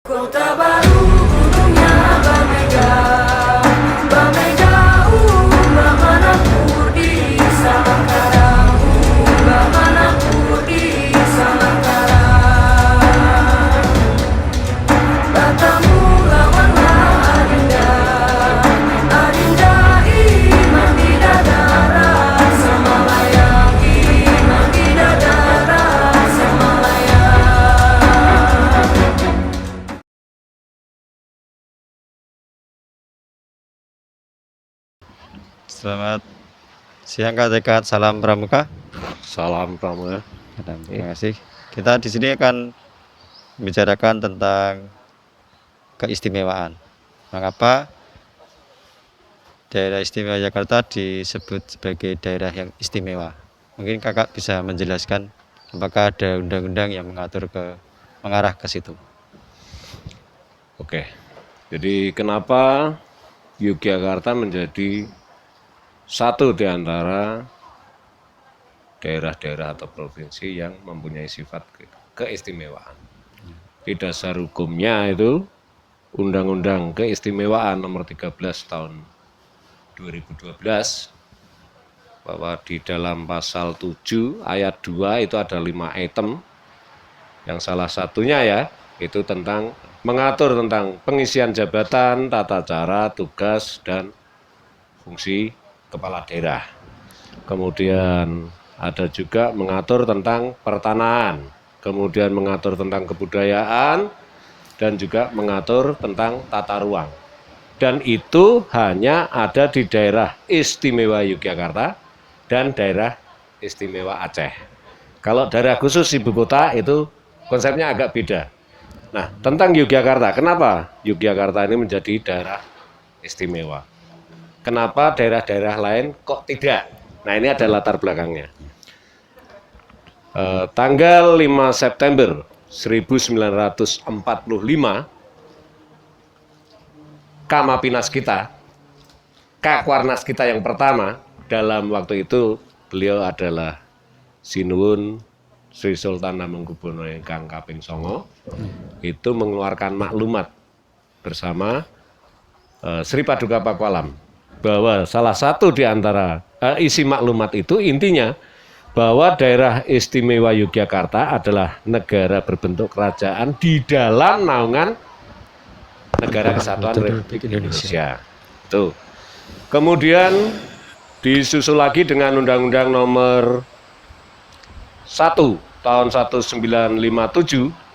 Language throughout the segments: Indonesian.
Kota baru gunungnya Bamega, Bamega Manapur di Salangkara, Manapur di Salangkara. Batamu lawanlah Adinda, Adinda iman bidadara, Samalayang iman bidadara, Samalayang. Selamat siang Kak Tekat, salam pramuka. Salam pramuka. Terima kasih. Kita di sini akan membicarakan tentang keistimewaan. Mengapa daerah istimewa Jakarta disebut sebagai daerah yang istimewa? Mungkin Kakak bisa menjelaskan apakah ada undang-undang yang mengarah ke situ. Oke. Jadi kenapa Yogyakarta menjadi satu di antara daerah-daerah atau provinsi yang mempunyai sifat keistimewaan. Di dasar hukumnya itu Undang-Undang Keistimewaan Nomor 13 Tahun 2012, bahwa di dalam pasal 7 ayat 2 itu ada 5 item, yang salah satunya ya itu tentang mengatur tentang pengisian jabatan, tata cara, tugas, dan fungsi kepala daerah. Kemudian ada juga mengatur tentang pertanahan, kemudian mengatur tentang kebudayaan, dan juga mengatur tentang tata ruang. Dan itu hanya ada di daerah istimewa Yogyakarta dan daerah istimewa Aceh. Kalau daerah khusus ibu kota itu konsepnya agak beda. Nah, tentang Yogyakarta, kenapa Yogyakarta ini menjadi daerah istimewa? Kenapa daerah-daerah lain kok tidak? Nah, ini ada latar belakangnya. Tanggal 5 September 1945, Kamapinas kita, Kakwarnas kita yang pertama, dalam waktu itu beliau adalah Sinuwun Sri Sultan Hamengkubuwono ingkang kaping 9, itu mengeluarkan maklumat bersama Sri Paduka Pakualam, bahwa salah satu di antara isi maklumat itu intinya bahwa daerah istimewa Yogyakarta adalah negara berbentuk kerajaan di dalam naungan Negara Kesatuan Republik Indonesia. Tuh. Kemudian disusul lagi dengan Undang-Undang Nomor 1 Tahun 1957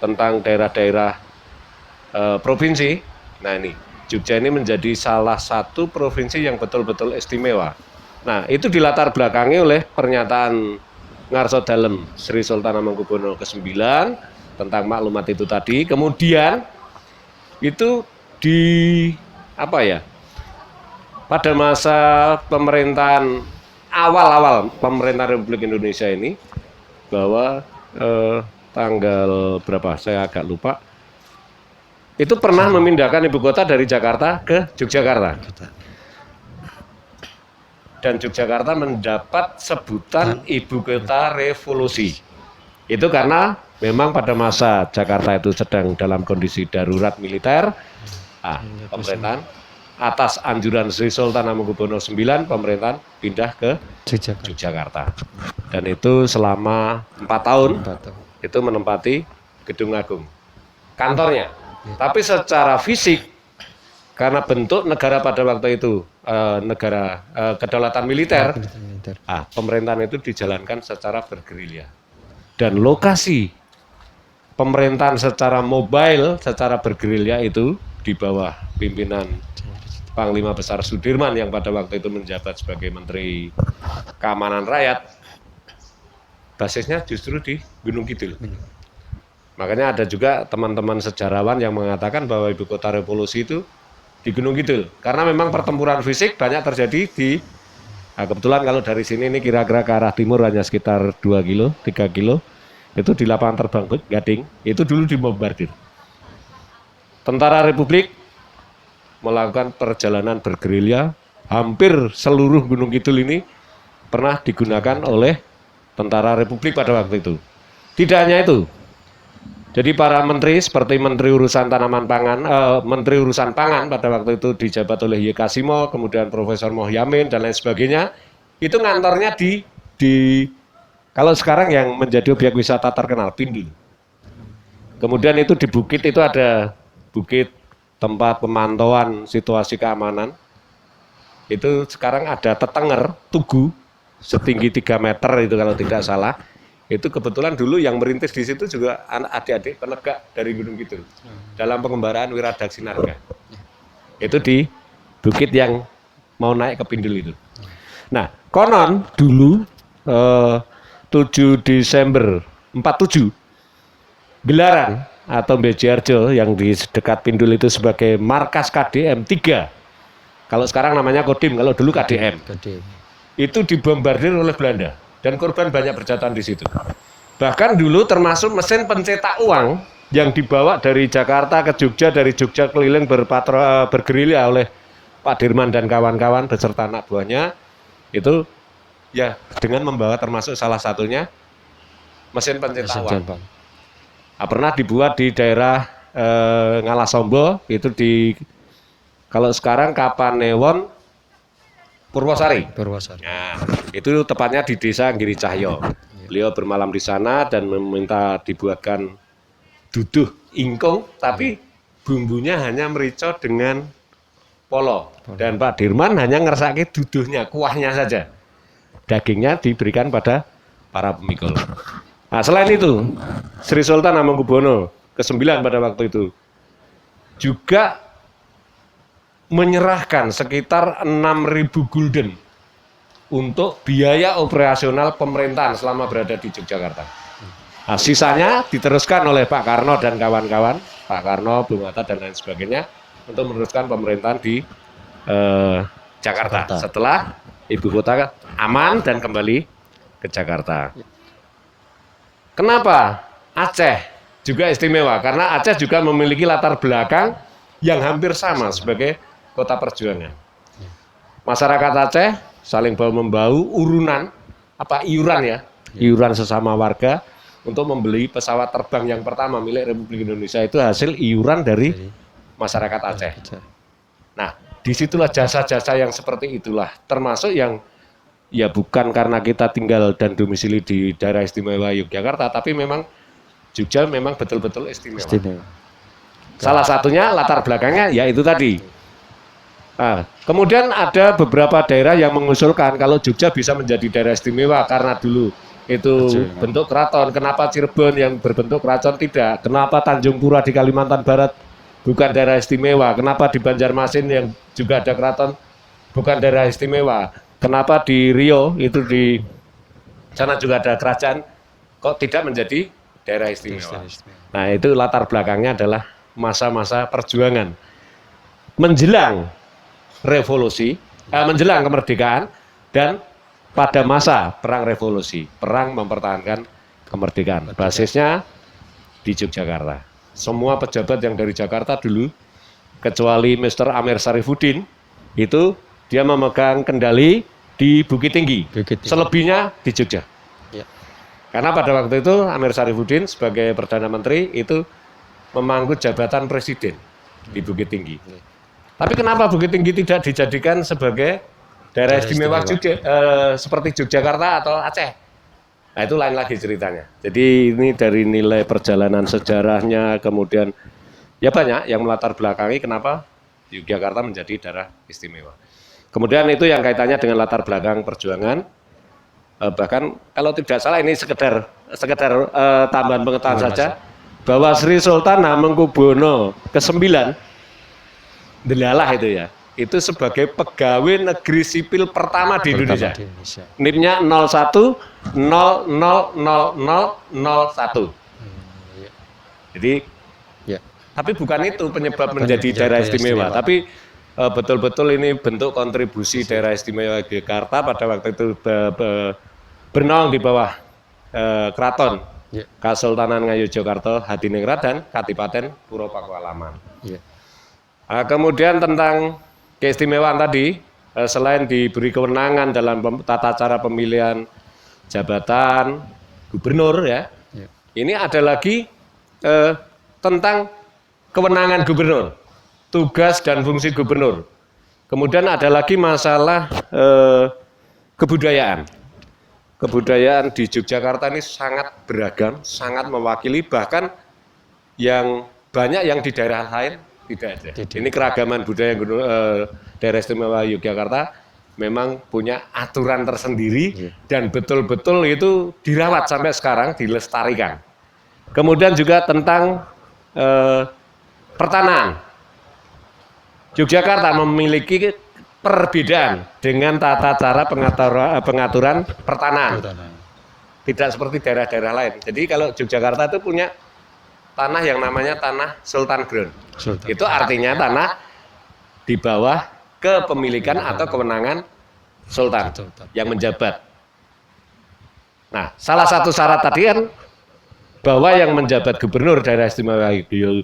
tentang daerah-daerah provinsi. Nah, ini Jogja ini menjadi salah satu provinsi yang betul-betul istimewa. Nah, itu dilatar belakangi oleh pernyataan Ngarso Dalem Sri Sultan Hamengkubuwono ke-9 tentang maklumat itu tadi. Kemudian itu pada masa pemerintahan awal-awal pemerintahan Republik Indonesia ini, bahwa tanggal berapa saya agak lupa, itu pernah memindahkan ibu kota dari Jakarta ke Yogyakarta. Dan Yogyakarta mendapat sebutan ibu kota revolusi. Itu karena memang pada masa Jakarta itu sedang dalam kondisi darurat militer. Pemerintahan atas anjuran Sri Sultan Hamengkubuwono IX, pemerintahan pindah ke Yogyakarta. Dan itu selama 4 tahun itu menempati Gedung Agung, kantornya. Tapi secara fisik, karena bentuk negara pada waktu itu negara kedaulatan militer, pemerintahan itu dijalankan secara bergerilya. Dan lokasi pemerintahan secara mobile, secara bergerilya itu di bawah pimpinan Panglima Besar Sudirman yang pada waktu itu menjabat sebagai Menteri Keamanan Rakyat, basisnya justru di Gunung Kidul. Makanya ada juga teman-teman sejarawan yang mengatakan bahwa ibu kota revolusi itu di Gunung Kidul. Karena memang pertempuran fisik banyak terjadi di, kebetulan kalau dari sini ini kira-kira ke arah timur hanya sekitar 2 kilo, 3 kilo, itu di lapangan terbang Gading, itu dulu dibombardir. Tentara Republik melakukan perjalanan bergerilya, hampir seluruh Gunung Kidul ini pernah digunakan oleh tentara Republik pada waktu itu. Tidak hanya itu, Jadi para menteri seperti Menteri Urusan Tanaman Pangan, Menteri Urusan Pangan pada waktu itu dijabat oleh Y. Kasimo, kemudian Profesor Mohyamin dan lain sebagainya, itu ngantornya di kalau sekarang yang menjadi objek wisata terkenal Pindul. Kemudian itu di bukit itu ada bukit tempat pemantauan situasi keamanan. Itu sekarang ada tetenger, tugu setinggi 3 meter itu kalau tidak salah. Itu kebetulan dulu yang merintis di situ juga adik-adik penegak dari Gunung Kidul dalam pengembaraan Wiradaksi Narga. Itu di bukit yang mau naik ke Pindul itu. Nah, konon dulu 7 Desember 47 gelaran atau Bejiarjo yang di dekat Pindul itu sebagai markas KDM 3. Kalau sekarang namanya Kodim, kalau dulu KDM. Itu dibombardir oleh Belanda. Dan korban banyak berjatuhan di situ. Bahkan dulu termasuk mesin pencetak uang yang dibawa dari Jakarta ke Jogja, dari Jogja keliling bergerilya oleh Pak Dirman dan kawan-kawan beserta anak buahnya, itu ya dengan membawa termasuk salah satunya mesin pencetak uang. Nah, pernah dibuat di daerah Ngalasombo, itu di kalau sekarang Kapanewon, Purwosari. Nah, itu tepatnya di desa Giri Cahyo. Beliau bermalam di sana dan meminta dibuatkan duduh ingkung, tapi bumbunya hanya merica dengan polo. Dan Pak Dirman hanya ngersake duduhnya, kuahnya saja. Dagingnya diberikan pada para pemikul. Nah, selain itu, Sri Sultan Hamengkubuwono ke-9 pada waktu itu juga menyerahkan sekitar 6.000 gulden untuk biaya operasional pemerintahan selama berada di Yogyakarta. Nah, sisanya diteruskan oleh Pak Karno dan kawan-kawan, Pak Karno, Bung Hatta dan lain sebagainya untuk meneruskan pemerintahan di Jakarta setelah ibu kota aman dan kembali ke Jakarta. Kenapa Aceh juga istimewa? Karena Aceh juga memiliki latar belakang yang hampir sama sebagai kota perjuangan. Masyarakat Aceh saling bahu-membahu, iuran ya, iuran sesama warga untuk membeli pesawat terbang yang pertama milik Republik Indonesia itu hasil iuran dari masyarakat Aceh. Nah, disitulah jasa-jasa yang seperti itulah, termasuk yang ya bukan karena kita tinggal dan domisili di daerah istimewa Yogyakarta, tapi memang Jogja memang betul-betul istimewa. Salah satunya latar belakangnya ya itu tadi. Nah, kemudian ada beberapa daerah yang mengusulkan kalau Jogja bisa menjadi daerah istimewa karena dulu itu bentuk keraton. Kenapa Cirebon yang berbentuk keraton tidak? Kenapa Tanjung Pura di Kalimantan Barat bukan daerah istimewa? Kenapa di Banjarmasin yang juga ada keraton bukan daerah istimewa? Kenapa di Riau itu di sana juga ada kerajaan kok tidak menjadi daerah istimewa? Nah, itu latar belakangnya adalah masa-masa perjuangan menjelang revolusi, menjelang kemerdekaan dan pada masa perang revolusi, perang mempertahankan kemerdekaan. Basisnya di Yogyakarta. Semua pejabat yang dari Jakarta dulu, kecuali Mr. Amir Syarifuddin, itu dia memegang kendali di Bukit Tinggi. Selebihnya di Jogja. Ya. Karena pada waktu itu Amir Syarifuddin sebagai Perdana Menteri itu memangku jabatan presiden di Bukit Tinggi. Tapi kenapa Bukit Tinggi tidak dijadikan sebagai daerah istimewa seperti Yogyakarta atau Aceh? Nah, itu lain lagi ceritanya. Jadi ini dari nilai perjalanan sejarahnya, kemudian ya banyak yang melatar belakangi kenapa Yogyakarta menjadi daerah istimewa. Kemudian itu yang kaitannya dengan latar belakang perjuangan. Bahkan kalau tidak salah ini sekedar tambahan pengetahuan saja bahwa Sri Sultan Hamengkubuwono ke-9 Delalah itu ya, itu sebagai pegawai negeri sipil pertama di Indonesia. NIP-nya 01000001. Jadi, tapi bukan itu penyebab menjadi daerah istimewa, tapi betul-betul ini bentuk kontribusi daerah istimewa Yogyakarta pada waktu itu bernaung di bawah keraton Kasultanan Ngayogyakarta, Hadiningrat dan Kadipaten Puro Pakualaman. Nah, kemudian tentang keistimewaan tadi, selain diberi kewenangan dalam tata cara pemilihan jabatan gubernur ya, ini ada lagi tentang kewenangan gubernur, tugas dan fungsi gubernur. Kemudian ada lagi masalah kebudayaan. Kebudayaan di Yogyakarta ini sangat beragam, sangat mewakili, bahkan yang banyak yang di daerah lain tidak ada. Ini keragaman budaya daerah istimewa Yogyakarta memang punya aturan tersendiri dan betul-betul itu dirawat sampai sekarang, dilestarikan. Kemudian juga tentang pertanahan. Yogyakarta memiliki perbedaan dengan tata cara pengaturan pertanahan. Tidak seperti daerah-daerah lain. Jadi kalau Yogyakarta itu punya tanah yang namanya tanah Sultan Ground. Itu artinya tanah di bawah kepemilikan atau kewenangan Sultan yang menjabat. Nah, salah satu syarat tadi kan bahwa yang menjabat gubernur daerah istimewa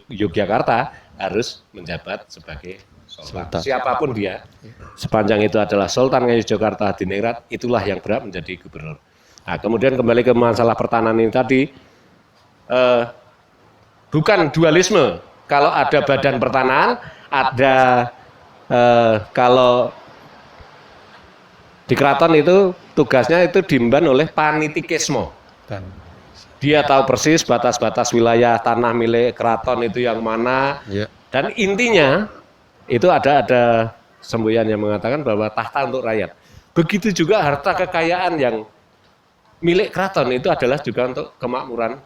Yogyakarta harus menjabat sebagai Sultan. Siapapun dia, sepanjang itu adalah Sultan Yogyakarta Hadiningrat, itulah yang berhak menjadi gubernur. Nah, kemudian kembali ke masalah pertanahan ini tadi, bukan dualisme. Kalau ada badan pertanahan, ada kalau di keraton itu tugasnya itu diemban oleh panitikesmo. Dia tahu persis batas-batas wilayah tanah milik keraton itu yang mana. Dan intinya itu ada semboyan yang mengatakan bahwa tahta untuk rakyat. Begitu juga harta kekayaan yang milik keraton itu adalah juga untuk kemakmuran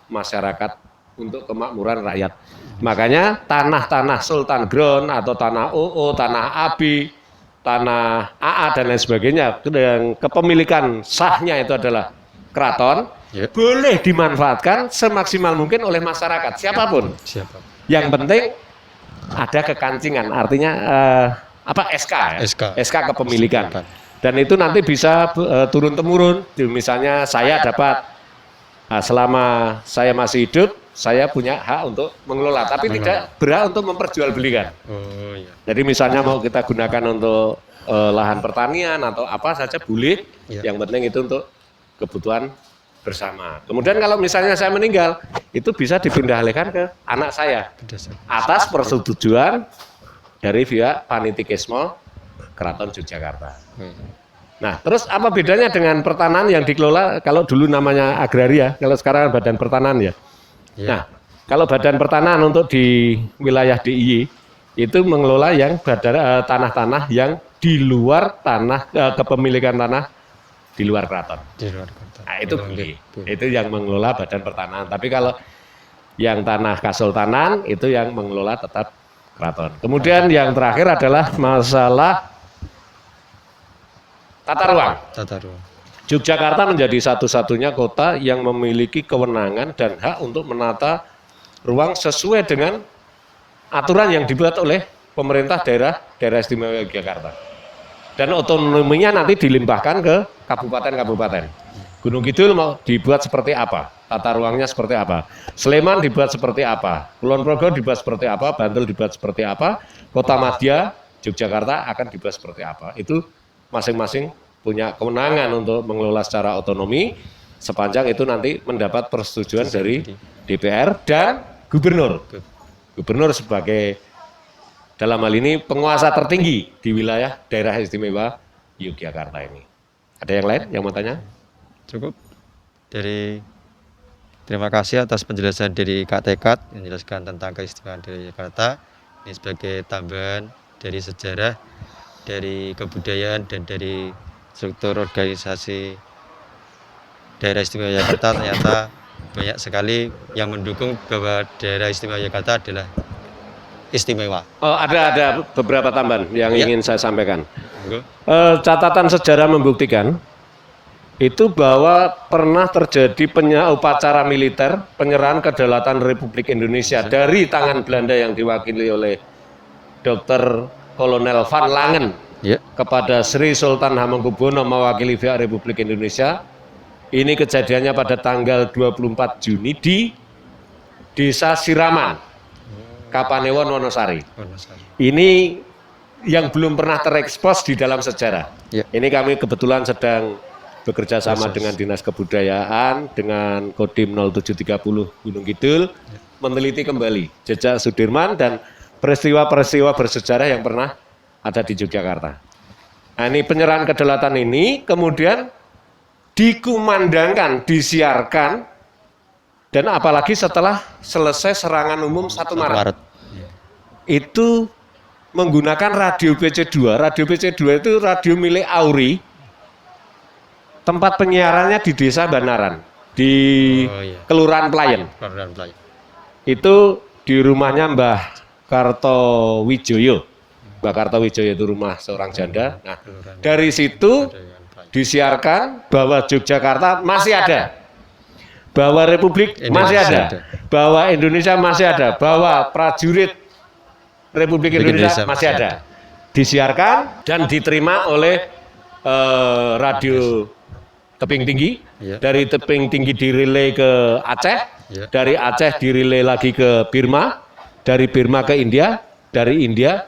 masyarakat, untuk kemakmuran rakyat. Makanya tanah-tanah Sultan Ground atau tanah OO, tanah AB, tanah AA dan lain sebagainya yang kepemilikan sahnya itu adalah keraton, boleh dimanfaatkan semaksimal mungkin oleh masyarakat siapapun. Yang penting ada kekancingan, artinya SK kepemilikan. Dan itu nanti bisa turun temurun. Misalnya saya dapat, selama saya masih hidup, saya punya hak untuk mengelola, tapi tidak berhak untuk memperjualbelikan. Jadi misalnya mau kita gunakan untuk lahan pertanian atau apa saja boleh. Yang penting itu untuk kebutuhan bersama. Kemudian kalau misalnya saya meninggal, itu bisa dipindah alihkan ke anak saya atas persetujuan dari pihak panitikesmo Keraton Yogyakarta. Nah, terus apa bedanya dengan pertanahan yang dikelola kalau dulu namanya agraria, kalau sekarang badan pertanahan ya? Nah, kalau badan pertanahan untuk di wilayah DIY itu mengelola yang tanah-tanah yang di luar tanah kepemilikan tanah di luar keraton. Nah, itu boleh. Itu yang mengelola badan pertanahan. Tapi kalau yang tanah kasultanan itu yang mengelola tetap keraton. Kemudian yang terakhir adalah masalah tata ruang. Yogyakarta menjadi satu-satunya kota yang memiliki kewenangan dan hak untuk menata ruang sesuai dengan aturan yang dibuat oleh pemerintah daerah istimewa Yogyakarta. Dan otonominya nanti dilimpahkan ke kabupaten-kabupaten. Gunung Kidul mau dibuat seperti apa? Tata ruangnya seperti apa? Sleman dibuat seperti apa? Kulon Progo dibuat seperti apa? Bantul dibuat seperti apa? Kota Madya, Yogyakarta akan dibuat seperti apa? Itu masing-masing punya kewenangan untuk mengelola secara otonomi sepanjang itu nanti mendapat persetujuan dari DPR dan gubernur. Gubernur sebagai dalam hal ini penguasa tertinggi di wilayah daerah istimewa Yogyakarta ini. Ada yang lain yang mau tanya? Cukup. Terima kasih atas penjelasan dari Kak Tekat yang menjelaskan tentang keistimewaan dari Jakarta. Ini sebagai tambahan dari sejarah, dari kebudayaan dan dari struktur organisasi daerah istimewa Jakarta. Ternyata banyak sekali yang mendukung bahwa daerah istimewa Jakarta adalah istimewa. Oh, ada beberapa tambahan yang ingin saya sampaikan. Catatan sejarah membuktikan itu bahwa pernah terjadi upacara militer penyerahan kedaulatan Republik Indonesia dari tangan Belanda yang diwakili oleh Dr. Kolonel Van Langen kepada Sri Sultan Hamengkubuwono mewakili pihak Republik Indonesia. Ini kejadiannya pada tanggal 24 Juni di Desa Siraman, Kapanewon, Wonosari. Ini yang belum pernah terekspos di dalam sejarah. Ini kami kebetulan sedang bekerja sama dengan Dinas Kebudayaan, dengan Kodim 0730 Gunung Kidul, meneliti kembali jejak Sudirman dan peristiwa-peristiwa bersejarah yang pernah ada di Yogyakarta. Nah, ini penyerahan kedaulatan ini kemudian dikumandangkan, disiarkan, dan apalagi setelah selesai serangan umum 1 Maret. Itu menggunakan radio PC2. Radio PC2 itu radio milik Auri. Tempat penyiarannya di Desa Banaran, di Kelurahan Playen. Itu di rumahnya Mbah Kartowijoyo. Mbah Kartowijoyo itu rumah seorang janda. Nah, dari situ disiarkan bahwa Yogyakarta masih ada, bahwa Republik masih ada, bahwa Indonesia masih ada, bahwa prajurit Republik Indonesia masih ada. Disiarkan dan diterima oleh radio tebing tinggi. Dari tebing tinggi dirilai ke Aceh, dari Aceh dirilai lagi ke Birma, dari Birma ke India, dari India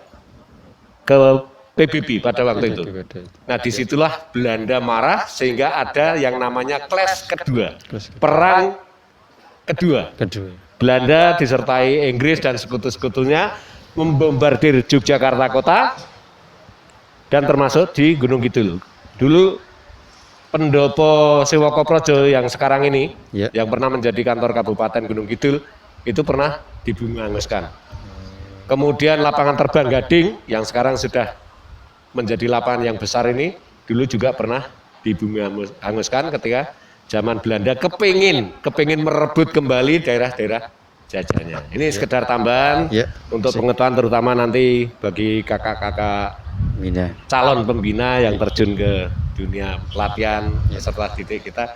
ke PBB pada waktu itu. Nah, disitulah Belanda marah sehingga ada yang namanya Clash kedua, perang kedua. Belanda disertai Inggris dan sekutu-sekutunya membombardir Yogyakarta kota dan termasuk di Gunung Kidul. Dulu Pendopo Siwokoprojo yang sekarang ini, yang pernah menjadi kantor Kabupaten Gunung Kidul, itu pernah dibumi hanguskan. Kemudian lapangan terbang Gading yang sekarang sudah menjadi lapangan yang besar ini, dulu juga pernah dibumi hanguskan ketika zaman Belanda kepingin merebut kembali daerah-daerah jajahnya. Ini sekedar tambahan untuk pengetahuan terutama nanti bagi kakak-kakak calon pembina yang terjun ke dunia pelatihan setelah didik kita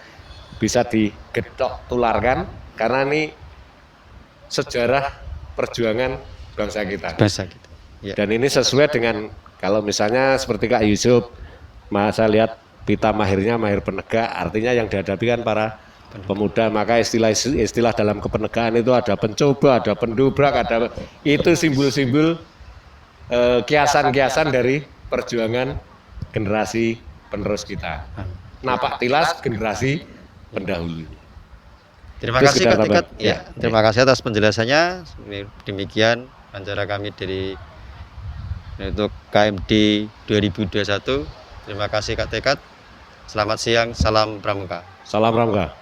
bisa digetok tularkan karena ini sejarah perjuangan bangsa kita. Dan ini sesuai dengan kalau misalnya seperti Kak Yusuf, saya lihat pita mahirnya mahir penegak, artinya yang dihadapi kan para pemuda, maka istilah dalam kepenegaan itu ada pencoba, ada pendobrak, ada itu simbol-simbol kiasan-kiasan dari perjuangan generasi penerus kita. Napak tilas generasi pendahulu. Terima kasih Kak Tekat. Terima kasih atas penjelasannya. Demikian wawancara kami dari untuk KMD 2021. Terima kasih Kak Tekat. Selamat siang, salam pramuka. Salam pramuka.